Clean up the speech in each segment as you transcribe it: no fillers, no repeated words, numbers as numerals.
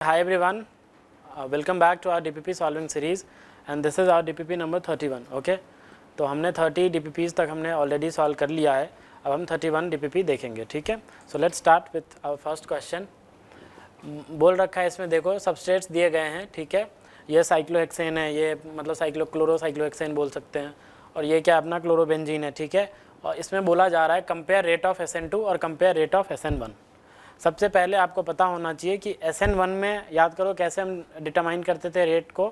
Hi everyone, welcome back to our DPP solving series and this is our DPP number 31. Okay, तो हमने 30 DPPs तक हमने already solve कर लिया है. अब हम 31 DPP देखेंगे. ठीक है, so let's start with our first question. बोल रखा है इसमें, देखो सबस्ट्रेट्स दिए गए हैं. ठीक है, ये साइक्लोहेक्सेन है, ये मतलब साइक्लोसाइक्लोहेक्सेन बोल सकते हैं, और ये क्या अपना क्लोरोबेंजीन है. ठीक है, और इसमें बोला जा रहा है कंपेयर रेट ऑफ SN2 और कंपेयर रेट ऑफ SN1. सबसे पहले आपको पता होना चाहिए कि SN1 में याद करो कैसे हम डिटरमाइन करते थे रेट को,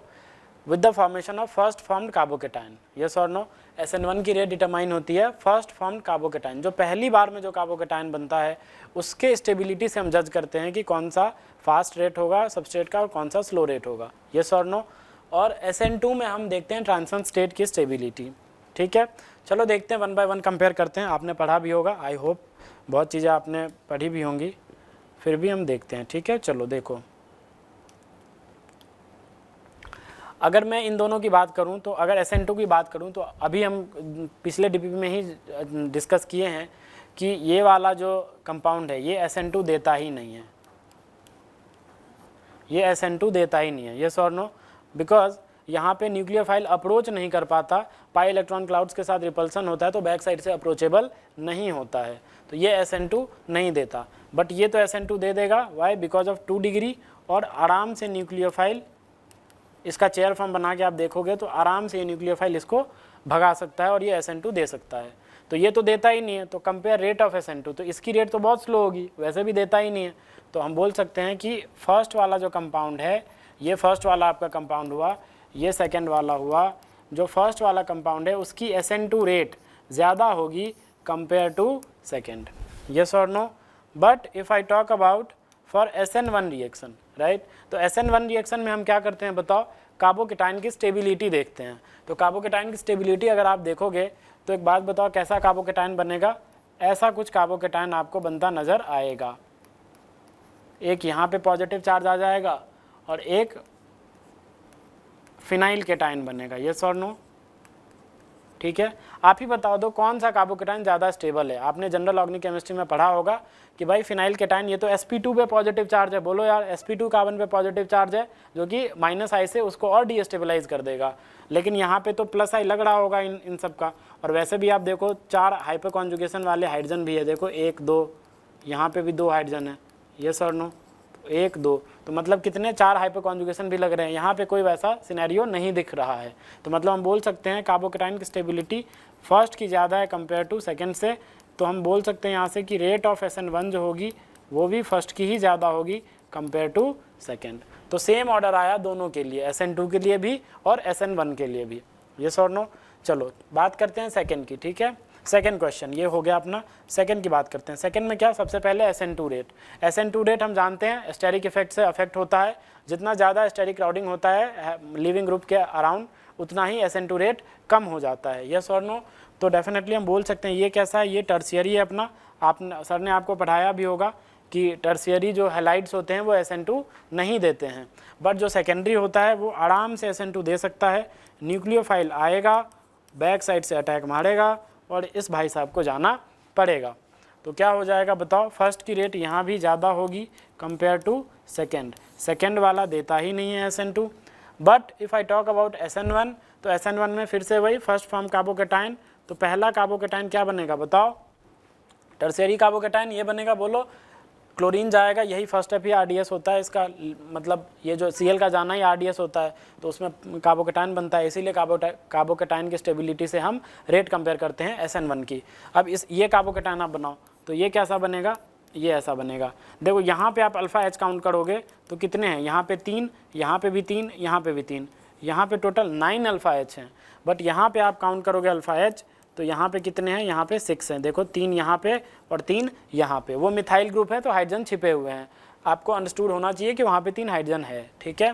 with the formation of first formed carbocation. Yes और नो, SN1 की रेट डिटरमाइन होती है फर्स्ट फॉर्म्ड कार्बोकेटाइन, जो पहली बार में जो कार्बोकेटाइन बनता है उसके स्टेबिलिटी से हम जज करते हैं कि कौन सा फास्ट रेट होगा सबस्ट्रेट का और कौन सा स्लो रेट होगा. यस और नो. और SN2 में हम देखते हैं ट्रांजिशन स्टेट की स्टेबिलिटी. ठीक है, चलो देखते हैं वन बाय वन कंपेयर करते हैं. आपने पढ़ा भी होगा, आई होप बहुत चीज़ें आपने पढ़ी भी होंगी, फिर भी हम देखते हैं. ठीक है, चलो देखो, अगर मैं इन दोनों की बात करूं तो अगर SN2 की बात करूं तो अभी हम पिछले DPP में ही डिस्कस किए हैं कि ये वाला जो कंपाउंड है ये SN2 देता ही नहीं है, ये SN2 देता ही नहीं है. यस और नो, बिकॉज यहाँ पे न्यूक्लियोफाइल अप्रोच नहीं कर पाता, पाई इलेक्ट्रॉन क्लाउड्स के साथ रिपल्सन होता है तो बैक साइड से अप्रोचेबल नहीं होता है, तो ये SN2 नहीं देता. बट ये तो SN2 दे देगा. वाई? बिकॉज ऑफ 2 डिग्री, और आराम से न्यूक्लियोफाइल इसका चेयर फॉर्म बना के आप देखोगे तो आराम से ये न्यूक्लियोफाइल इसको भगा सकता है और ये SN2 दे सकता है. तो ये तो देता ही नहीं है, तो कंपेयर रेट ऑफ SN2, तो इसकी रेट तो बहुत स्लो होगी, वैसे भी देता ही नहीं है. तो हम बोल सकते हैं कि फर्स्ट वाला जो कंपाउंड है, ये फर्स्ट वाला आपका कंपाउंड हुआ, ये सेकेंड वाला हुआ. जो फर्स्ट वाला कंपाउंड है उसकी SN2 रेट ज़्यादा होगी कंपेयर टू सेकेंड. यस और no. But if I talk about for SN1 reaction, right, तो SN1 रिएक्शन में हम क्या करते हैं बताओ, कार्बोकेटाइन की स्टेबिलिटी देखते हैं. तो कार्बोकेटाइन की स्टेबिलिटी अगर आप देखोगे तो एक बात बताओ, कैसा कार्बोकेटाइन बनेगा? ऐसा कुछ कार्बोकेटाइन आपको बनता नज़र आएगा. एक यहाँ पे पॉजिटिव चार्ज आ जाएगा और एक फिनाइल केटाइन बनेगा. यस और नो. ठीक है, आप ही बताओ दो कौन सा कार्बोकेटाइन ज़्यादा स्टेबल है. आपने जनरल ऑर्गेनिक केमिस्ट्री में पढ़ा होगा कि भाई फिनाइल केटाइन ये तो sp2 पे पॉजिटिव चार्ज है. बोलो यार, sp2 कार्बन पे पॉजिटिव चार्ज है जो कि -I से उसको और डीस्टेबलाइज कर देगा, लेकिन यहाँ पे तो +I लग रहा होगा इन सब का. और वैसे भी आप देखो 4 हाइपर कॉन्जुगेशन वाले हाइड्रोजन भी है. देखो 1 2, यहाँ पे भी 2 हाइड्रोजन है. यस और नो. 1 2, तो मतलब कितने 4 हाइपर कॉन्जुगेशन भी लग रहे हैं. यहाँ पे कोई वैसा सिनेरियो नहीं दिख रहा है. तो मतलब हम बोल सकते हैं कार्बोकेटाइन की स्टेबिलिटी फर्स्ट की ज़्यादा है कंपेयर टू सेकंड से. तो हम बोल सकते हैं यहाँ से कि रेट ऑफ SN1 जो होगी वो भी फर्स्ट की ही ज़्यादा होगी कंपेयर टू सेकंड. तो सेम ऑर्डर आया दोनों के लिए, SN2 के लिए भी और SN1 के लिए भी. यस और नो. चलो बात करते हैं सेकंड की. ठीक है, सेकंड क्वेश्चन ये हो गया अपना. सेकंड की बात करते हैं. सेकंड में क्या, सबसे पहले SN2 रेट. SN2 रेट हम जानते हैं स्टेरिक इफेक्ट से अफेक्ट होता है. जितना ज़्यादा स्टेरिक क्राउडिंग होता है लिविंग ग्रुप के अराउंड, उतना ही SN2 रेट कम हो जाता है. यस और नो. तो डेफिनेटली हम बोल सकते हैं ये कैसा है, ये टर्शियरी है अपना. सर ने आपको पढ़ाया भी होगा कि टर्शियरी जो हैलाइड्स होते हैं वो SN2 नहीं देते हैं, बट जो सेकेंडरी होता है वो आराम से SN2 दे सकता है. न्यूक्लियोफाइल आएगा, बैक साइड से अटैक मारेगा और इस भाई साहब को जाना पड़ेगा. तो क्या हो जाएगा बताओ, फर्स्ट की रेट यहाँ भी ज़्यादा होगी कंपेयर टू सेकेंड. सेकेंड वाला देता ही नहीं है SN2. But if I talk about SN1, तो SN1 में फिर से वही फर्स्ट फॉर्म कार्बोकेटाइन. तो पहला कार्बोकेटाइन क्या बनेगा बताओ, टर्शियरी कार्बोकेटाइन ये बनेगा. बोलो, क्लोरीन जाएगा, यही फर्स्ट स्टेप ही RDS होता है इसका, मतलब ये जो Cl का जाना ही RDS होता है, तो उसमें कार्बोकेटाइन बनता है. इसीलिए कार्बोकेटाइन की स्टेबिलिटी से हम रेट कंपेयर करते हैं SN1 की. अब ये कार्बोकेटाइन आप बनाओ तो ये कैसा बनेगा, ये ऐसा बनेगा. देखो यहाँ पे आप अल्फ़ा H काउंट करोगे तो कितने हैं, यहाँ पे 3, यहाँ पे भी 3, यहाँ पे भी 3, यहाँ पे टोटल 9 अल्फ़ा H हैं. बट यहाँ पे आप काउंट करोगे अल्फ़ा H तो यहाँ पे कितने हैं, यहाँ पे 6 हैं. देखो 3 यहाँ पे और 3 यहाँ पे. वो मिथाइल ग्रुप है तो हाइड्रोजन छिपे हुए हैं. आपको अंडरस्टूड होना चाहिए कि वहाँ पे 3 हाइड्रोजन है. ठीक है,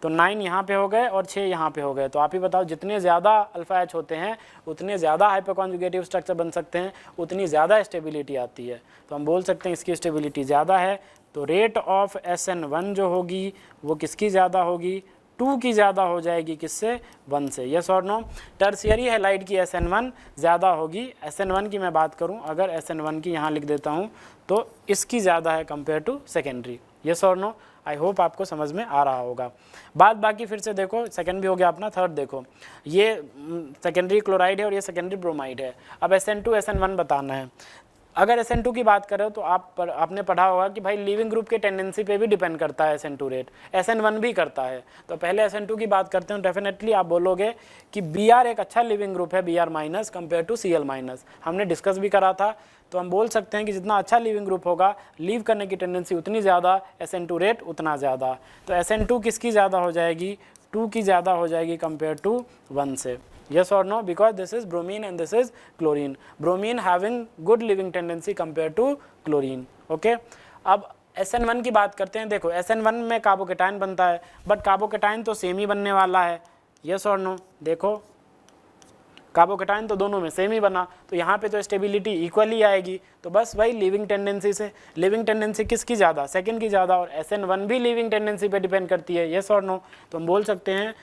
तो 9 यहाँ पे हो गए और 6 यहाँ पे हो गए. तो आप ही बताओ, जितने ज़्यादा अल्फ़ा H होते हैं उतने ज़्यादा हाइपर कॉन्जुगेटिव स्ट्रक्चर बन सकते हैं, उतनी ज़्यादा स्टेबिलिटी आती है. तो हम बोल सकते हैं इसकी स्टेबिलिटी ज़्यादा है. तो रेट ऑफ SN1 जो होगी वो किसकी ज़्यादा होगी, 2 की ज़्यादा हो जाएगी. किससे, 1 से. यस और नो. टर्शियरी हैलाइड की SN1 ज़्यादा होगी. SN1 की मैं बात करूं, अगर SN1 की यहाँ लिख देता हूं तो इसकी ज़्यादा है कंपेयर टू सेकेंडरी. यस और नो. आई होप आपको समझ में आ रहा होगा। बात बाकी फिर से देखो, सेकंड भी हो गया अपना, थर्ड देखो, ये सेकेंडरी क्लोराइड है और ये सेकेंडरी ब्रोमाइड है। अब SN2 SN1 बताना है। अगर SN2 की बात करें तो आपने पढ़ा होगा कि भाई लिविंग ग्रुप के टेंडेंसी पे भी डिपेंड करता है SN2 रेट, SN1 भी करता है। तो पहले SN2 की बात करते हैं। डेफिनेटली आप बोलोगे कि Br एक अच्छा लिविंग ग्रुप है, Br minus compare to Cl minus, हमने डिस्कस भी करा था। तो हम बोल सकते हैं कि जितना अच्छा लिविंग ग्रुप होगा, लीव करने की टेंडेंसी उतनी ज़्यादा, SN2 रेट उतना ज़्यादा। तो SN2 किसकी ज़्यादा हो जाएगी? 2 की ज़्यादा हो जाएगी कंपेयर टू 1 से। Yes or no? Because this is bromine and this is chlorine. Bromine having good living tendency compared to chlorine. Okay? अब SN1 की बात करते हैं। देखो SN1 में कार्बोकेटाइन बनता है, बट कार्बोकेटाइन तो सेम ही बनने वाला है। Yes or no? देखो कार्बोकेटाइन तो दोनों में सेम ही बना, तो यहाँ पे तो स्टेबिलिटी इक्वली आएगी। तो बस वही लिविंग टेंडेंसी से, लिविंग टेंडेंसी किसकी ज़्यादा? सेकंड की ज़्यादा, और SN1 भी लिविंग टेंडेंसी पे डिपेंड करती है। Yes or no? तो हम बोल सकते हैं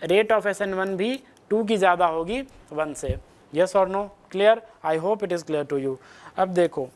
रेट ऑफ SN1 भी 2 की ज़्यादा होगी 1 से। यस और no? Clear? I hope it is clear to you. अब देखो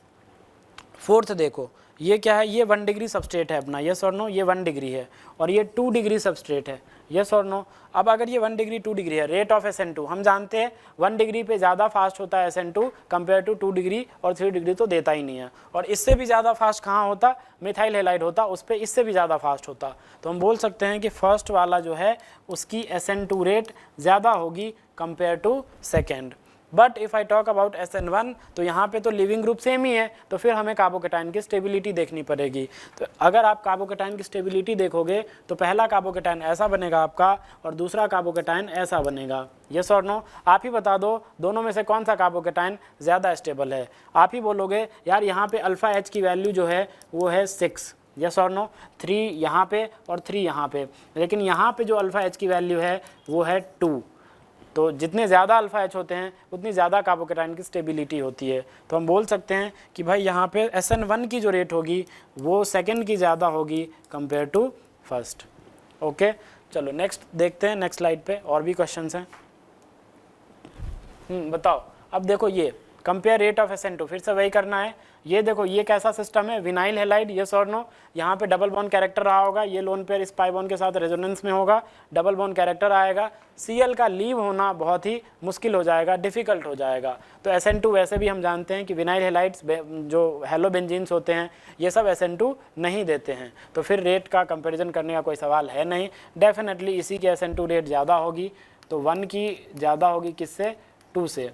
फोर्थ, देखो ये क्या है? ये 1 डिग्री सबस्ट्रेट है अपना। यस और नो? ये 1 डिग्री है और ये 2 डिग्री सबस्ट्रेट है। यस और नो? अब अगर ये 1 डिग्री 2 डिग्री है, रेट ऑफ SN2 हम जानते हैं 1 डिग्री पे ज़्यादा फास्ट होता है SN2 कंपेयर टू 2 डिग्री, और 3 डिग्री तो देता ही नहीं है। और इससे भी ज़्यादा फास्ट कहाँ होता? मिथाइल हैलाइड होता, उस पर इससे भी ज़्यादा फास्ट होता। तो हम बोल सकते हैं कि फर्स्ट वाला जो है उसकी SN2 रेट ज़्यादा होगी compare to second. But if I talk about SN1 तो यहाँ पे तो लिविंग ग्रुप सेम ही है, तो फिर हमें कार्बोकेटाइन की स्टेबिलिटी देखनी पड़ेगी। तो अगर आप कार्बोकेटाइन की स्टेबिलिटी देखोगे तो पहला कार्बोकेटाइन ऐसा बनेगा आपका और दूसरा कार्बोकेटाइन ऐसा बनेगा। यस और नो? आप ही बता दो दोनों में से कौन सा कार्बोकेटाइन ज़्यादा स्टेबल है। आप ही बोलोगे यार यहाँ पे अल्फ़ा H की वैल्यू जो है वो है 6। यस और नो? 3 यहाँ पे और 3 यहाँ पे, लेकिन यहाँ पे जो अल्फ़ा H की वैल्यू है वो है 2। तो जितने ज़्यादा अल्फ़ा H होते हैं उतनी ज़्यादा कार्बोकेटाइन की स्टेबिलिटी होती है। तो हम बोल सकते हैं कि भाई यहाँ पे SN1 की जो रेट होगी वो सेकंड की ज़्यादा होगी कंपेयर टू फर्स्ट। ओके, चलो नेक्स्ट देखते हैं। नेक्स्ट स्लाइड पे और भी क्वेश्चंस हैं। बताओ। अब देखो ये कंपेयर रेट ऑफ SN2, फिर से वही करना है। ये देखो ये कैसा सिस्टम है? Vinyl halide. यस और नो? यहाँ पे डबल बॉन्ड कैरेक्टर रहा होगा, ये लोन पेयर इस पाई बॉन्ड के साथ रेजोनेंस में होगा, डबल बॉन्ड कैरेक्टर आएगा। Cl का लीव होना बहुत ही मुश्किल हो जाएगा, डिफ़िकल्ट हो जाएगा। तो SN2 वैसे भी हम जानते हैं कि विनाइल हैलाइड्स जो हेलोबेंजीन्स होते हैं ये सब SN2 नहीं देते हैं, तो फिर रेट का कंपेरिजन करने का कोई सवाल है नहीं। डेफिनेटली इसी की SN2 रेट ज़्यादा होगी, तो 1 की ज़्यादा होगी किससे? 2 से।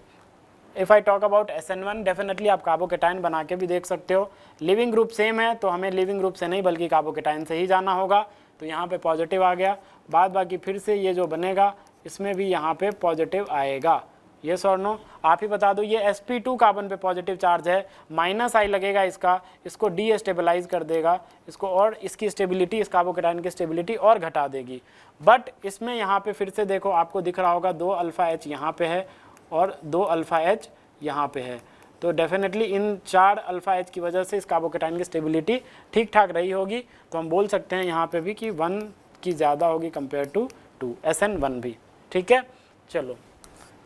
If I talk about SN1, definitely आप कार्बोकेटाइन बना के भी देख सकते हो। लिविंग ग्रुप सेम है तो हमें लिविंग ग्रुप से नहीं बल्कि कार्बोकेटाइन से ही जाना होगा। तो यहाँ पे पॉजिटिव आ गया। बाद बाकी फिर से ये जो बनेगा इसमें भी यहाँ पे पॉजिटिव आएगा। यस और नो? आप ही बता दो। ये sp2 कार्बन पे पॉजिटिव चार्ज है, -I लगेगा इसका, इसको डीस्टेबलाइज कर देगा इसको, और इसकी स्टेबिलिटी, इस कार्बोकेटाइन की स्टेबिलिटी और घटा देगी। बट इसमें यहाँ पे फिर से देखो आपको दिख रहा होगा 2 अल्फ़ा H यहाँ पे है और 2 अल्फ़ा H यहाँ पे है। तो डेफिनेटली इन 4 अल्फ़ा H की वजह से इस कार्बोकेटाइन की स्टेबिलिटी ठीक ठाक रही होगी। तो हम बोल सकते हैं यहाँ पे भी कि 1 की ज़्यादा होगी कंपेयर टू 2, SN1 भी। ठीक है, चलो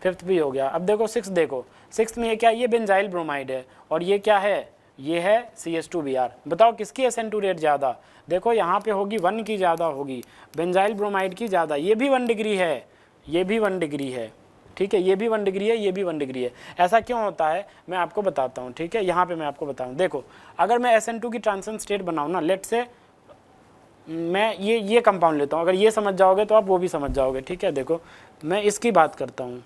फिफ्थ भी हो गया। अब देखो सिक्स, देखो सिक्स में ये क्या? ये बेंजाइल ब्रोमाइड है और ये क्या है? ये है CH2Br। बताओ किसकी SN2 रेट ज़्यादा? देखो यहाँ पे होगी 1 की ज़्यादा होगी, बेंजाइल ब्रोमाइड की ज़्यादा। ये भी 1 डिग्री है, ये भी 1 डिग्री है। ठीक है, ये भी 1 डिग्री है, ये भी 1 डिग्री है। ऐसा क्यों होता है मैं आपको बताता हूँ। ठीक है, यहाँ पे मैं आपको बताऊँ। देखो अगर मैं SN2 की ट्रांजिशन स्टेट बनाऊँ ना, लेट से मैं ये कंपाउंड लेता हूँ, अगर ये समझ जाओगे तो आप वो भी समझ जाओगे। ठीक है, देखो मैं इसकी बात करता हूँ।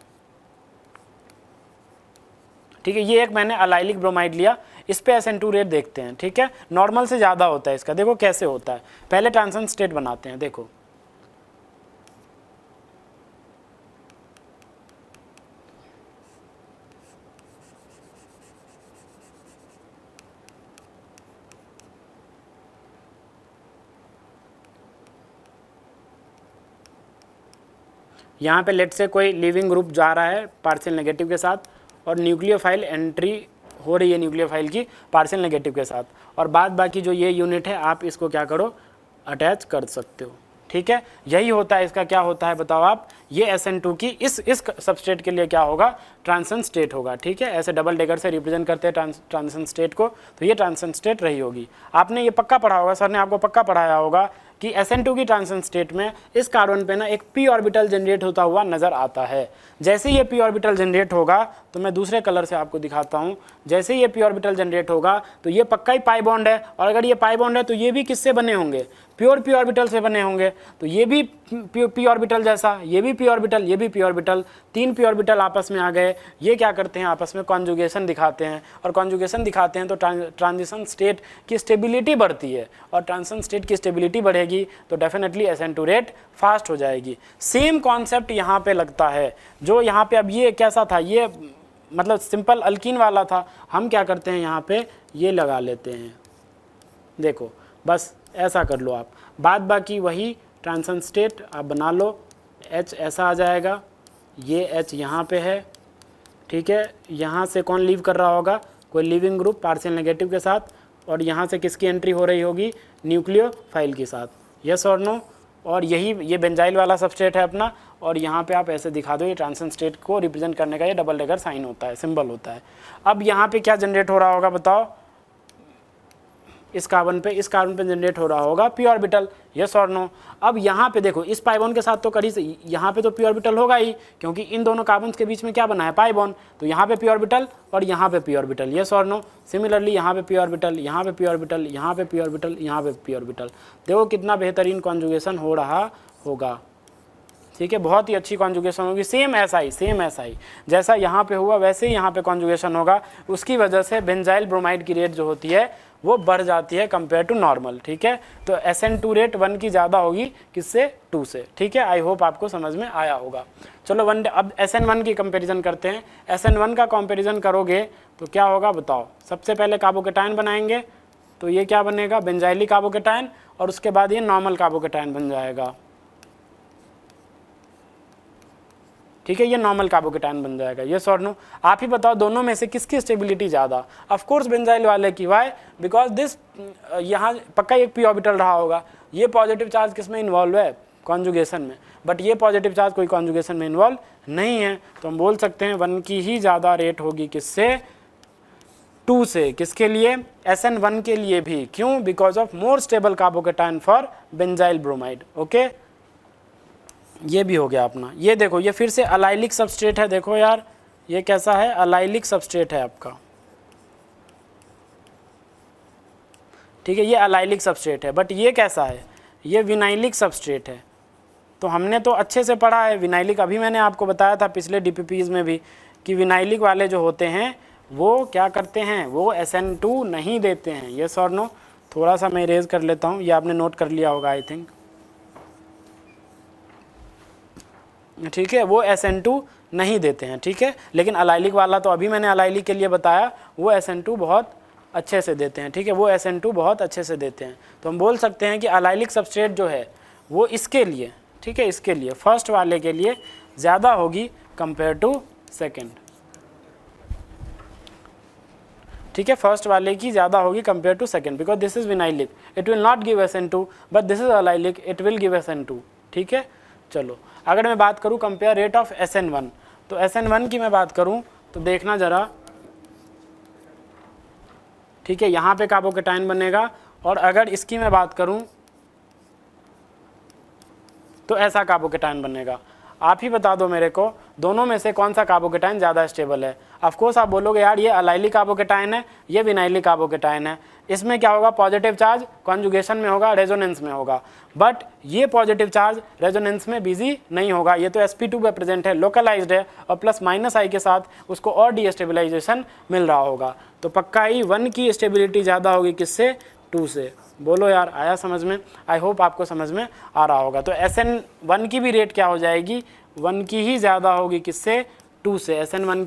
ठीक है, ये एक मैंने अलाइलिक ब्रोमाइड लिया, इस पे SN2 रेट देखते हैं। ठीक है, नॉर्मल से ज़्यादा होता है इसका। देखो कैसे होता है, पहले ट्रांजिशन स्टेट बनाते हैं। देखो यहाँ पे लेट से कोई लिविंग ग्रुप जा रहा है पार्शियल नेगेटिव के साथ और न्यूक्लियोफाइल एंट्री हो रही है न्यूक्लियोफाइल की पार्शियल नेगेटिव के साथ, और बाद बाकी जो ये यूनिट है आप इसको क्या करो, अटैच कर सकते हो। ठीक है, यही होता है इसका, क्या होता है बताओ आप, ये SN2 की इस सबस्टेट के लिए क्या होगा, ट्रांजिशन स्टेट होगा। ठीक है, ऐसे डबल डेकर से रिप्रेजेंट करते हैं ट्रांजिशन स्टेट को, तो ये ट्रांजिशन स्टेट रही होगी। आपने ये पक्का पढ़ा होगा, सर ने आपको पक्का पढ़ाया होगा कि SN2 की ट्रांजिशन स्टेट में इस कार्बन पे ना एक p ऑर्बिटल जनरेट होता हुआ नजर आता है। जैसे ये p ऑर्बिटल जनरेट होगा, तो मैं दूसरे कलर से आपको दिखाता हूँ, जैसे ये p ऑर्बिटल जनरेट होगा तो ये पक्का ही पाई बॉन्ड है, और अगर ये पाई बॉन्ड है तो ये भी किससे बने होंगे, प्योर p ऑर्बिटल से बने होंगे। तो ये भी p ऑर्बिटल जैसा, ये भी p ऑर्बिटल, ये भी p ऑर्बिटल, 3 p ऑर्बिटल आपस में आ गए। ये क्या करते हैं, आपस में कॉन्जुगेशन दिखाते हैं, और कॉन्जुगेशन दिखाते हैं तो ट्रांजिशन स्टेट की स्टेबिलिटी बढ़ती है, और ट्रांजिशन स्टेट की स्टेबिलिटी बढ़ेगी तो डेफिनेटली SN2 रेट फास्ट हो जाएगी। सेम कॉन्सेप्ट यहाँ पे लगता है, जो यहाँ पे अब ये कैसा था, ये मतलब सिंपल अल्कीन वाला था, हम क्या करते हैं यहाँ पे ये लगा लेते हैं, देखो बस ऐसा कर लो आप, बाद बाकी वही ट्रांजिशन स्टेट आप बना लो, H ऐसा आ जाएगा, ये H यहाँ पे है। ठीक है, यहाँ से कौन लीव कर रहा होगा, कोई लीविंग ग्रुप पार्शियल नेगेटिव के साथ, और यहाँ से किसकी एंट्री हो रही होगी, न्यूक्लियोफाइल के साथ, यस और नो। और यही ये बेंजाइल वाला सबस्टेट है अपना, और यहाँ पे आप ऐसे दिखा दो, ये ट्रांजिशन स्टेट को रिप्रेजेंट करने का ये डबल डेकर साइन होता है, सिंबल होता है। अब यहाँ पे क्या जनरेट हो रहा होगा बताओ, इस कार्बन पे जनरेट हो रहा होगा p ऑर्बिटल, यस और नो। अब यहाँ पे देखो, इस पाई बॉन्ड के साथ तो कड़ी से यहाँ पे तो p ऑर्बिटल होगा ही, क्योंकि इन दोनों कार्बन के बीच में क्या बना है, पाई बॉन्ड, तो यहाँ पे p ऑर्बिटल और यहाँ पे p ऑर्बिटल, यस और नो। सिमिलरली यहाँ पे p ऑर्बिटल, यहाँ पे p ऑर्बिटल, यहाँ पे p ऑर्बिटल, यहाँ पे p ऑर्बिटल। देखो कितना बेहतरीन कॉन्जुगेशन हो रहा होगा। ठीक है, बहुत ही अच्छी कॉन्जुगेशन होगी, सेम ऐसा ही जैसा यहाँ पे हुआ वैसे ही यहाँ पे कॉन्जुगेशन होगा। उसकी वजह से बेंजाइल ब्रोमाइड की रेट जो होती है वो बढ़ जाती है कंपेयर टू नॉर्मल। ठीक है, तो SN2 रेट 1 की ज़्यादा होगी किससे, 2 से। ठीक है, आई होप आपको समझ में आया होगा। चलो अब SN1 की कंपैरिजन करते हैं। SN1 का कंपैरिजन करोगे तो क्या होगा बताओ, सबसे पहले कार्बोकेटायन बनाएंगे, तो ये क्या बनेगा, बेंजाइली कार्बोकेटायन, और उसके बाद ये नॉर्मल कार्बोकेटायन बन जाएगा। ठीक है, ये नॉर्मल कार्बोकेटायन बन जाएगा, ये और नो। आप ही बताओ दोनों में से किसकी स्टेबिलिटी ज़्यादा, ऑफ कोर्स बेंजाइल वाले की। वाई, बिकॉज दिस यहाँ पक्का एक p ऑर्बिटल रहा होगा, ये पॉजिटिव चार्ज किस में इन्वॉल्व है, कॉन्जुगेशन में, बट ये पॉजिटिव चार्ज कोई कॉन्जुगेशन में इन्वॉल्व नहीं है, तो हम बोल सकते हैं 1 की ही ज़्यादा रेट होगी किससे, 2 से। किसके लिए, SN1 के लिए भी, क्यों, because of more stable carbocation for benzyl bromide. Okay, ये भी हो गया अपना। ये देखो, ये फिर से अलाइलिक सबस्ट्रेट है, देखो यार ये कैसा है, अलाइलिक सबस्ट्रेट है आपका। ठीक है, ये अलाइलिक सबस्ट्रेट है, बट ये कैसा है, ये विनाइलिक सबस्ट्रेट है। तो हमने तो अच्छे से पढ़ा है विनाइलिक, अभी मैंने आपको बताया था पिछले DPPs में भी कि विनाइलिक वाले जो होते हैं वो क्या करते हैं, वो SN2 नहीं देते हैं, यस और नो। थोड़ा सा मैं इरेज कर लेता हूँ, ये आपने नोट कर लिया होगा आई थिंक। ठीक है, वो SN2 नहीं देते हैं। ठीक है, लेकिन अलाइलिक वाला तो अभी मैंने अलाइलिक के लिए बताया, वो SN2 बहुत अच्छे से देते हैं। ठीक है, वो SN2 बहुत अच्छे से देते हैं। तो हम बोल सकते हैं कि अलाइलिक सबस्ट्रेट जो है वो इसके लिए, ठीक है, इसके लिए फर्स्ट वाले के लिए ज़्यादा होगी कंपेयर टू सेकेंड। ठीक है, फर्स्ट वाले की ज़्यादा होगी compare to second, because this is vinylic, it will not give SN2, but this is allylic, it will give SN2। ठीक है, चलो अगर मैं बात करूं कंपेयर रेट ऑफ SN1, तो SN1 की मैं बात करूं तो देखना ज़रा। ठीक है, यहाँ पे कार्बोकेटायन बनेगा, और अगर इसकी मैं बात करूं तो ऐसा कार्बोकेटायन बनेगा। आप ही बता दो मेरे को, दोनों में से कौन सा कार्बोकेटायन ज़्यादा स्टेबल है। ऑफ कोर्स आप बोलोगे यार ये अलाइलिक कार्बोकेटायन है, ये विनाइलिक कार्बोकेटायन है, इसमें क्या होगा, पॉजिटिव चार्ज कॉन्जुगेशन में होगा, रेजोनेंस में होगा, बट ये पॉजिटिव चार्ज रेजोनेंस में बिजी नहीं होगा, ये तो sp2 पे प्रेजेंट है, लोकलाइज्ड है, और +- के साथ उसको और डीस्टेबिलाइजेशन मिल रहा होगा। तो पक्का ही 1 की स्टेबिलिटी ज़्यादा होगी किससे, 2 से। बोलो यार आया समझ में, आई होप आपको समझ में आ रहा होगा। तो SN1 की भी रेट क्या हो जाएगी, 1 की ही ज़्यादा होगी किससे, 2 से। SN1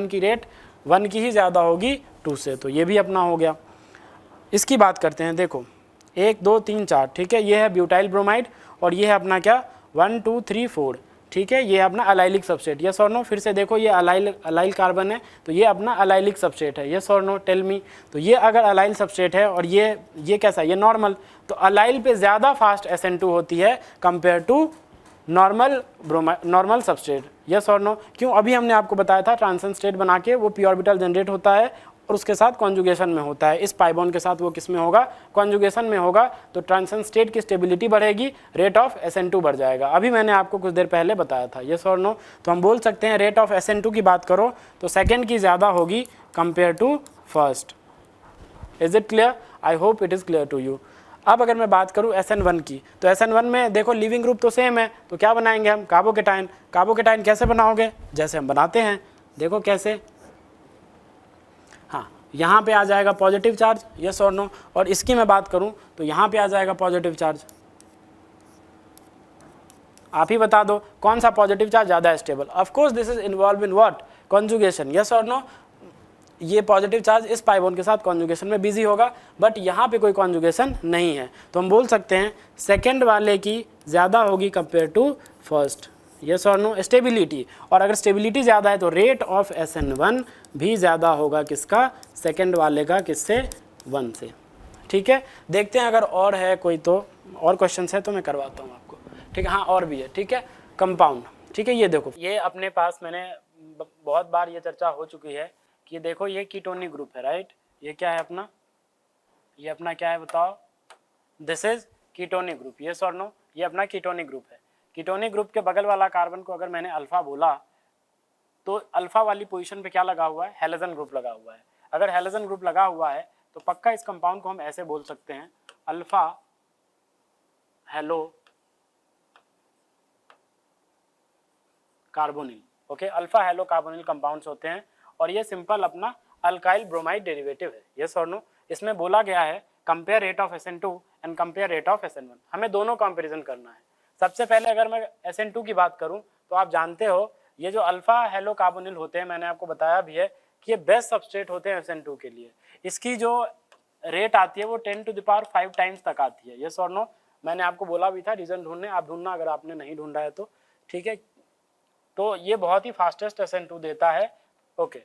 की रेट 1 की ही ज़्यादा होगी 2 से। तो ये भी अपना हो गया। इसकी बात करते हैं, देखो 1 2 3 4, ठीक है, ये है ब्यूटाइल ब्रोमाइड, और ये है अपना क्या 1 2 3 4, ठीक है, ये अपना अलाइलिक सबस्ट्रेट, यस और नो। फिर से देखो ये अलाइल कार्बन है तो ये अपना अलाइलिक सबस्ट्रेट है, यस और नो, टेल मी। तो ये अगर अलाइल सबस्ट्रेट है और ये कैसा, ये नॉर्मल, तो अलाइल पे ज़्यादा फास्ट SN2 होती है compare to normal substrate, yes और नो। क्यों, अभी हमने आपको बताया था ट्रांजिशन स्टेट बना के वो पी ऑर्बिटल जनरेट होता है और उसके साथ कॉन्जुगेशन में होता है, इस पाई बॉन्ड के साथ वो किस में होगा, कॉन्जुगेशन में होगा, तो ट्रांजिशन स्टेट की स्टेबिलिटी बढ़ेगी, रेट ऑफ SN2 बढ़ जाएगा। अभी मैंने आपको कुछ देर पहले बताया था, यस और नो। तो हम बोल सकते हैं रेट ऑफ SN2 की बात करो तो सेकेंड की ज़्यादा होगी compare to first. Is it clear? I hope it is clear to you. अब अगर मैं बात करूं SN1 की, तो SN1 में देखो लिविंग ग्रुप तो सेम है, तो क्या बनाएंगे हम, कार्बोकेटाइन। कार्बोकेटाइन कैसे बनाओगे, जैसे हम बनाते हैं, देखो कैसे, हाँ यहाँ पे आ जाएगा पॉजिटिव चार्ज, यस और नो। और इसकी मैं बात करूं तो यहाँ पे आ जाएगा पॉजिटिव चार्ज। आप ही बता दो कौन सा पॉजिटिव चार्ज ज़्यादा stable. Of course this is involve in what, conjugation, yes और नो। ये पॉजिटिव चार्ज इस पाई बॉन्ड के साथ कॉन्जुगेशन में बिजी होगा, बट यहाँ पे कोई कॉन्जुगेशन नहीं है, तो हम बोल सकते हैं सेकेंड वाले की ज़्यादा होगी कंपेयर टू फर्स्ट, यस और नो। स्टेबिलिटी, और अगर स्टेबिलिटी ज़्यादा है तो रेट ऑफ SN1 भी ज़्यादा होगा किसका, सेकेंड वाले का, किससे, 1 से। ठीक है, देखते हैं अगर और है कोई, तो और क्वेश्चन है तो मैं करवाता हूँ आपको। ठीक है, हाँ और भी है, ठीक है। कंपाउंड, ठीक है, ये देखो, ये अपने पास मैंने बहुत बार ये चर्चा हो चुकी है कि देखो ये कीटोनिक ग्रुप है, राइट। ये क्या है अपना, ये अपना क्या है बताओ, this is ketonic group, yes और नो। ये अपना कीटोनिक ग्रुप है। कीटोनिक ग्रुप के बगल वाला कार्बन को अगर मैंने अल्फा बोला तो अल्फा वाली पोजीशन पे क्या लगा हुआ है, हैलोजन ग्रुप लगा हुआ है। अगर हैलोजन ग्रुप लगा हुआ है तो पक्का इस कंपाउंड को हम ऐसे बोल सकते हैं, alpha hello carbonyl. Okay, alpha hello carbonyl compounds होते हैं और ये सिंपल अपना अल्काइल ब्रोमाइड डेरिवेटिव है, यस और नो। इसमें बोला गया है compare rate of SN2 and compare rate of SN1। हमें दोनों कंपेरिजन करना है। सबसे पहले अगर मैं SN2 की बात करूं तो आप जानते हो ये जो अल्फा हेलो कार्बोनिल होते हैं, मैंने आपको बताया भी है कि ये बेस्ट सबस्ट्रेट होते हैं SN2 के लिए। इसकी जो रेट आती है वो 10⁵ टाइम्स तक आती है, यस और नो। मैंने आपको बोला भी था रीजन ढूंढने, आप ढूंढना अगर आपने नहीं ढूंढा है तो, ठीक है। तो ये बहुत ही फास्टेस्ट SN2 देता है। ओके,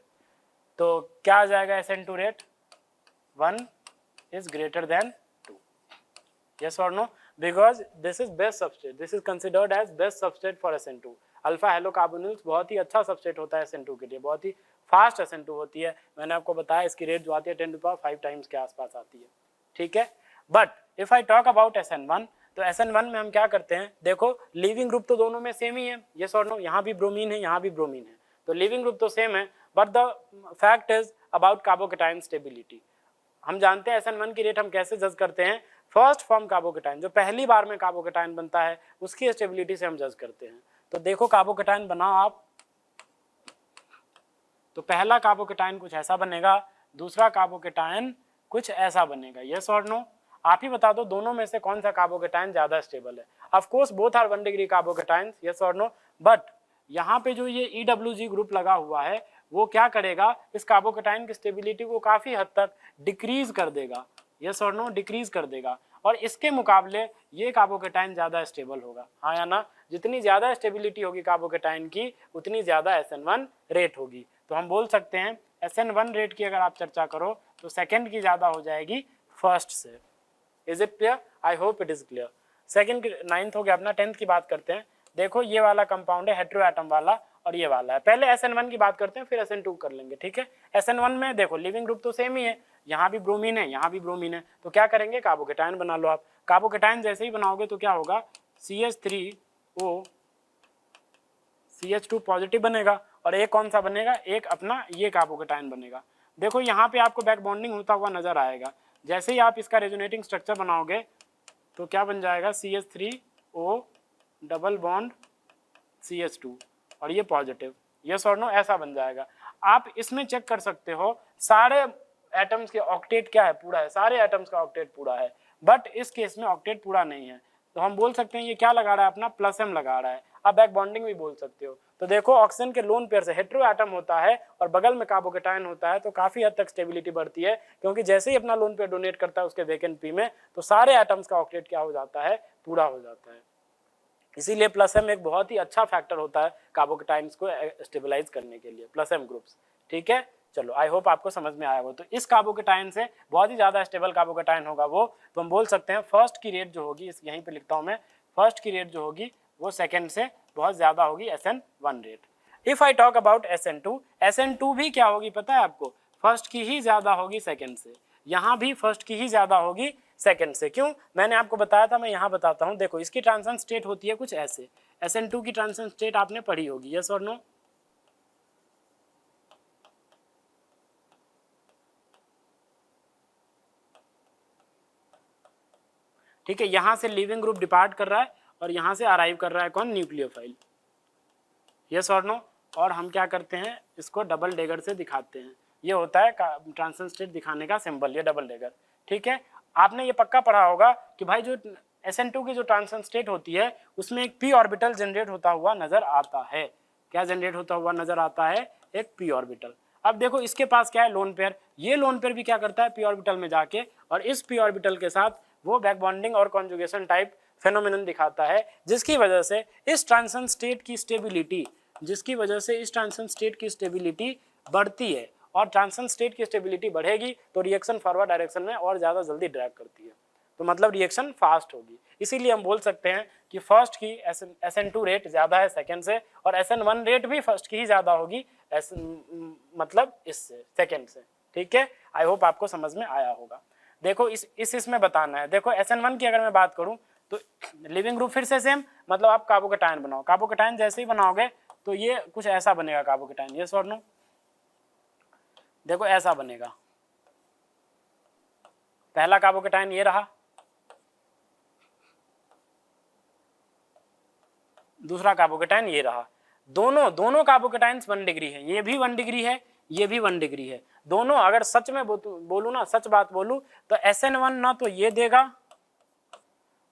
तो क्या आ जाएगा SN2 rate, 1 is greater than 2, yes or no, because this is best substrate, this is considered as best substrate for SN2। Alpha hello carbonyls बहुत ही अच्छा सबस्ट्रेट होता है SN2 के लिए, बहुत ही फास्ट SN2 होती है। मैंने आपको बताया इसकी रेट जो आती है 10⁵ टाइम्स के आसपास आती है, ठीक है। But if I talk about SN1, तो SN1 में हम क्या करते हैं, देखो लिविंग ग्रुप तो दोनों में सेम ही है, यस और नो। यहाँ भी ब्रोमीन है, यहाँ भी ब्रोमीन है, तो लिविंग ग्रुप तो सेम है, but the fact is about carbocation stability. हम जानते हैं SN1 की रेट हम कैसे जज करते हैं, फर्स्ट फॉर्म कार्बोकेटाइन जो पहली बार में कार्बोकेटाइन बनता है उसकी स्टेबिलिटी से हम जज करते हैं। तो देखो कार्बोकेटाइन बनाओ आप, तो पहला कार्बोकेटाइन कुछ ऐसा बनेगा, दूसरा कार्बोकेटाइन कुछ ऐसा बनेगा, यस और नो। आप ही बता दो दोनों में से कौन सा कार्बोकेटाइन ज्यादा स्टेबल है। Of course both are 1 degree carbocations, yes और नो, बट यहाँ पे जो ये EWG ग्रुप लगा हुआ है वो क्या करेगा, इस कार्बोकेटाइन की स्टेबिलिटी को काफी हद तक डिक्रीज कर देगा, यस और नो, डिक्रीज कर देगा। और इसके मुकाबले ये कार्बोकेटाइन ज्यादा स्टेबल होगा, हाँ या ना। जितनी ज्यादा स्टेबिलिटी होगी कार्बोकेटाइन की उतनी ज्यादा SN1 रेट होगी। तो हम बोल सकते हैं SN1 रेट की अगर आप चर्चा करो तो सेकेंड की ज्यादा हो जाएगी फर्स्ट से। Is it clear? I hope it is clear. Second, 9th हो गया अपना, 10th की बात करते हैं। देखो ये वाला कंपाउंड है हेटेरो एटम वाला और ये वाला है। पहले SN1 की बात करते हैं फिर SN2 कर लेंगे, ठीक है। SN1 में देखो लिविंग ग्रुप तो सेम ही है, यहाँ भी ब्रोमीन है, यहाँ भी ब्रोमीन है, तो क्या करेंगे, कार्बोकेटाइन बना लो आप। कार्बोकेटाइन जैसे ही बनाओगे तो क्या होगा, CH3O CH2 पॉजिटिव बनेगा और एक कौन सा बनेगा, एक अपना ये कार्बोकेटाइन बनेगा। देखो यहाँ पे आपको बैक बॉन्डिंग होता हुआ नजर आएगा। जैसे ही आप इसका रेजोनेटिंग स्ट्रक्चर बनाओगे तो क्या बन जाएगा, CH3O डबल बॉन्ड CH2 और ये पॉजिटिव, यस और नो, ऐसा बन जाएगा। आप इसमें चेक कर सकते हो सारे एटम्स के ऑक्टेट क्या है, पूरा है, सारे एटम्स का ऑक्टेट पूरा है, बट इस केस में ऑक्टेट पूरा नहीं है। तो हम बोल सकते हैं ये क्या लगा रहा है अपना, +M लगा रहा है। आप बैक बॉन्डिंग भी बोल सकते हो। तो देखो ऑक्सीजन के लोन पेयर से हेटेरो एटम होता है और बगल में कार्बोकेटाइन होता है तो काफी हद तक स्टेबिलिटी बढ़ती है, क्योंकि जैसे ही अपना लोन पेयर डोनेट करता है उसके वेकेंट पी में तो सारे एटम्स का ऑक्टेट क्या हो जाता है, पूरा हो जाता है। इसीलिए प्लस एम एक बहुत ही अच्छा फैक्टर होता है कार्बोकेटाइन्स को स्टेबलाइज करने के लिए, प्लस एम ग्रुप्स। ठीक है, चलो आई होप आपको समझ में आया हो। तो इस कार्बोकेटाइन से बहुत ही ज़्यादा स्टेबल कार्बोकेटाइन होगा वो, तो हम बोल सकते हैं फर्स्ट की रेट जो होगी, यहीं पे लिखता हूँ मैं, फर्स्ट की रेट जो होगी वो सेकेंड से बहुत ज़्यादा होगी, SN1 rate. If I talk about SN2, SN2 भी क्या होगी पता है आपको, फर्स्ट की ही ज़्यादा होगी सेकेंड से। यहाँ भी फर्स्ट की ही ज़्यादा होगी सेकेंड से। क्यों, मैंने आपको बताया था, मैं यहाँ बताता हूँ। देखो इसकी ट्रांजिशन स्टेट होती है कुछ ऐसे, SN2 की ट्रांजिशन स्टेट आपने पढ़ी होगी, यस और नो? ठीक है, यहाँ से लीविंग ग्रुप डिपार्ट कर रहा है और यहाँ से अराइव कर रहा है कौन, न्यूक्लियोफाइल, यस और नो? और हम क्या करते हैं, इसको डबल डेगर से दिखाते हैं। ये होता है ट्रांजिशन स्टेट दिखाने का सिंबल, ये डबल डेगर। ठीक है, आपने ये पक्का पढ़ा होगा कि भाई जो SN2 की जो ट्रांजिशन स्टेट होती है उसमें एक p ऑर्बिटल जनरेट होता हुआ नजर आता है। क्या जनरेट होता हुआ नजर आता है, एक p ऑर्बिटल। अब देखो इसके पास क्या है, लोन पेयर। ये लोन पेयर भी क्या करता है, p ऑर्बिटल में जाके और इस p ऑर्बिटल के साथ वो बैक बॉन्डिंग और कॉन्जुगेशन टाइप फेनोमेनन दिखाता है, जिसकी वजह से इस ट्रांजिशन स्टेट की स्टेबिलिटी, जिसकी वजह से इस ट्रांजिशन स्टेट की स्टेबिलिटी बढ़ती है। और ट्रांजिशन स्टेट की स्टेबिलिटी बढ़ेगी तो रिएक्शन फॉरवर्ड डायरेक्शन में और ज़्यादा जल्दी ड्रैग करती है, तो मतलब रिएक्शन फास्ट होगी। इसीलिए हम बोल सकते हैं कि फर्स्ट की SN2 रेट ज़्यादा है सेकेंड से, और SN1 रेट भी फर्स्ट की ही ज़्यादा होगी मतलब इससे, सेकेंड से। ठीक है, आई होप आपको समझ में आया होगा। देखो इसमें बताना है। देखो SN1 की अगर मैं बात करूँ तो लिविंग ग्रुप फिर से सेम, मतलब आप कार्बोकेटाइन बनाओ। कार्बोकेटाइन जैसे ही बनाओगे तो ये कुछ ऐसा बनेगा कार्बोकेटाइन, यस और नो? देखो ऐसा बनेगा, पहला कार्बोकेटाइन ये रहा, दूसरा कार्बोकेटाइन ये रहा। दोनों कार्बोकेटाइन्स 1 डिग्री है, ये भी 1 डिग्री है, ये भी 1 डिग्री है। दोनों अगर सच में बोलूँ ना, सच बात बोलूँ तो SN1 ना तो ये देगा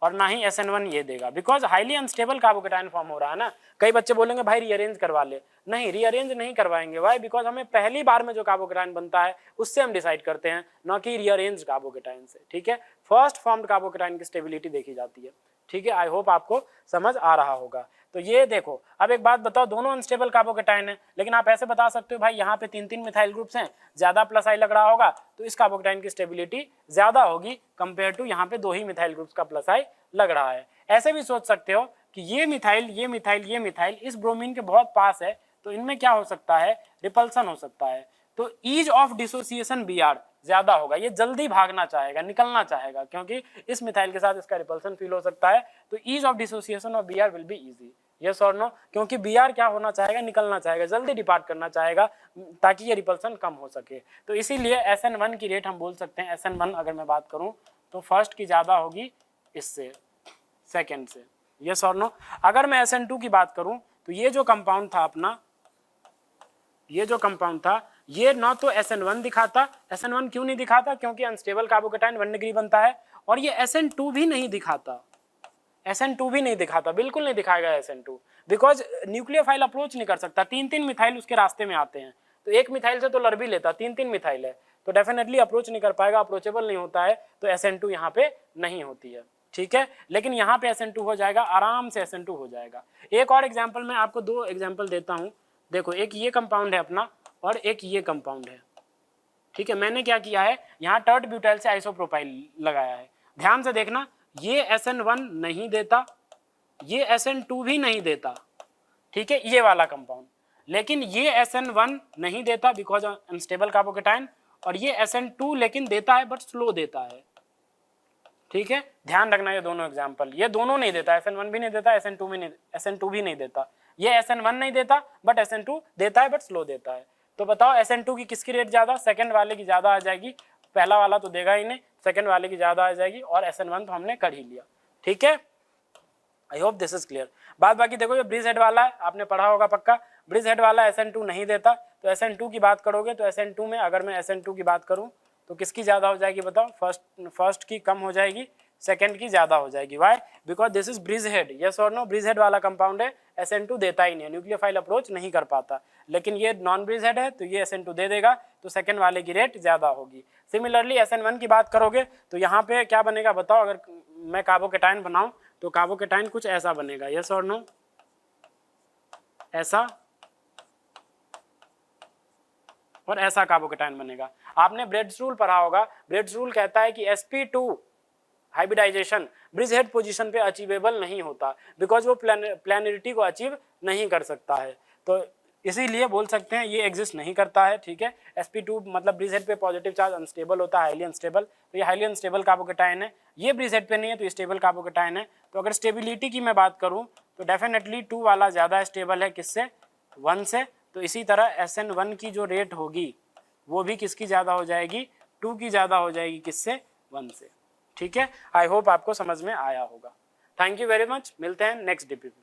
और ना ही SN1 ये देगा, because highly unstable carbocation form हो रहा है ना। कई बच्चे बोलेंगे भाई रीअरेंज करवा ले, नहीं रीअरेंज नहीं करवाएंगे। वाई, बिकॉज हमें पहली बार में जो कार्बोकेटाइन बनता है उससे हम डिसाइड करते हैं, ना कि रीअरेंज कार्बोकेटाइन से। ठीक है, फर्स्ट फॉर्म्ड कार्बोकेटाइन की स्टेबिलिटी देखी जाती है। ठीक है, आई होप आपको समझ आ रहा होगा। तो ये देखो, अब एक बात बताओ, दोनों अनस्टेबल कार्बोकेटाइन है, लेकिन आप ऐसे बता सकते हो भाई यहाँ पे 3 मिथाइल ग्रुप्स हैं, ज्यादा प्लस आई लग रहा होगा तो इस कार्बोकेटाइन की स्टेबिलिटी ज्यादा होगी कंपेयर टू यहाँ पे 2 ही मिथाइल ग्रुप्स का प्लस आई लग रहा है। ऐसे भी सोच सकते हो कि ये मिथाइल ये मिथाइल ये मिथाइल इस ब्रोमीन के बहुत पास है, तो इनमें क्या हो सकता है, रिपल्सन हो सकता है। तो ईज ऑफ डिसोसिएशन Br ज्यादा होगा, ये जल्दी भागना चाहेगा, निकलना चाहेगा, क्योंकि इस मिथाइल के साथ इसका रिपल्सन फील हो सकता है। तो ease of dissociation of Br will be easy, yes और नो? क्योंकि Br क्या होना चाहेगा, निकलना चाहेगा, जल्दी डिपार्ट करना चाहेगा ताकि ये रिपल्सन कम हो सके। तो इसीलिए SN1 की रेट हम बोल सकते हैं, SN1 अगर मैं बात करूं तो फर्स्ट की ज्यादा होगी इससे, सेकेंड से, यस और नो? अगर मैं SN2 की बात करूं तो ये जो कंपाउंड था अपना, ये जो कंपाउंड था ये ना तो SN1 दिखाता। SN1 क्यों नहीं दिखाता, क्योंकि अनस्टेबल कार्बोकेटाइन 1 डिग्री बनता है। और ये SN2 भी नहीं दिखाता, SN2 भी नहीं दिखाता, बिल्कुल नहीं दिखाएगा SN2, बिकॉज न्यूक्लियोफाइल अप्रोच नहीं कर सकता। 3 मिथाइल उसके रास्ते में आते हैं, तो एक मिथाइल से तो लड़ भी लेता, 3 मिथाइल है तो डेफिनेटली अप्रोच नहीं कर पाएगा, अप्रोचेबल नहीं होता है, तो SN2 यहाँ पे नहीं होती है। ठीक है, लेकिन यहाँ पे SN2 हो जाएगा, आराम से SN2 हो जाएगा। एक और एग्जाम्पल मैं आपको 2 एग्जाम्पल देता हूँ। देखो एक ये कंपाउंड है अपना और एक ये कंपाउंड है। ठीक है, मैंने क्या किया है, यहाँ टर्ट ब्यूटाइल से आइसोप्रोपाइल लगाया है। ध्यान से देखना, ये SN1 नहीं देता, ये SN2 भी नहीं देता। ठीक है, ये वाला कंपाउंड, लेकिन ये SN1 नहीं देता बिकॉज अनस्टेबल कार्बोकेटाइन, और ये SN2 लेकिन देता है बट स्लो देता है। ठीक है, ध्यान रखना ये दोनों एग्जाम्पल, ये दोनों नहीं देता, SN1 भी नहीं देता, SN2 भी नहीं देता। ये SN1 नहीं देता बट SN2 देता है बट स्लो देता है। तो बताओ SN2 की किसकी रेट ज्यादा, सेकंड वाले की ज्यादा आ जाएगी, पहला वाला तो देगा ही नहीं, सेकंड वाले की ज्यादा आ जाएगी, और SN1 तो हमने कर ही लिया। ठीक है, I hope this is clear. बाद बाकी देखो ये ब्रिज हेड वाला है, आपने पढ़ा होगा पक्का, ब्रिज हेड वाला SN2 नहीं देता, तो SN2 की बात करोगे तो SN2 में अगर मैं SN2 की बात करूं तो किसकी ज्यादा हो जाएगी बताओ, फर्स्ट की कम हो जाएगी, सेकंड की ज्यादा हो जाएगी। Why, because this is bridgehead, yes और नो? ब्रिज हेड वाला कंपाउंड है, SN2 देता ही नहीं है, न्यूक्लियोफाइल अप्रोच नहीं कर पाता, लेकिन ये नॉन ब्रिज हेड है तो ये SN2 दे देगा, तो सेकंड वाले की रेट ज्यादा होगी। सिमिलरली SN1 की बात करोगे तो यहाँ पे क्या बनेगा बताओ, अगर मैं कार्बोकेटाइन बनाऊं तो कार्बोकेटाइन कुछ ऐसा बनेगा, यस और नो, ऐसा और ऐसा कार्बोकेटाइन बनेगा। आपने ब्रेड्स रूल पढ़ा होगा, ब्रेड्स रूल कहता है कि sp2 hybridisation bridge head position पे अचीवेबल नहीं होता, बिकॉज वो प्लानरिटी को अचीव नहीं कर सकता है, तो इसीलिए बोल सकते हैं ये एग्जिस्ट नहीं करता है, ठीक है। sp2 मतलब ब्रिज हेड पे पॉजिटिव चार्ज अनस्टेबल होता है, हाईली अनस्टेबल, तो ये हाईली अनस्टेबल कार्बोकेटाइन है, ये ब्रिज हेड पे नहीं है तो स्टेबल कार्बोकेटाइन है। तो अगर स्टेबिलिटी की मैं बात करूं तो डेफिनेटली 2 वाला ज़्यादा स्टेबल है किससे, 1 से, तो इसी तरह SN1 की जो रेट होगी वो भी किसकी ज़्यादा हो जाएगी, 2 की ज़्यादा हो जाएगी, किससे, 1 से, ठीक है। आई होप आपको समझ में आया होगा। थैंक यू वेरी मच, मिलते हैं नेक्स्ट डीपीपी।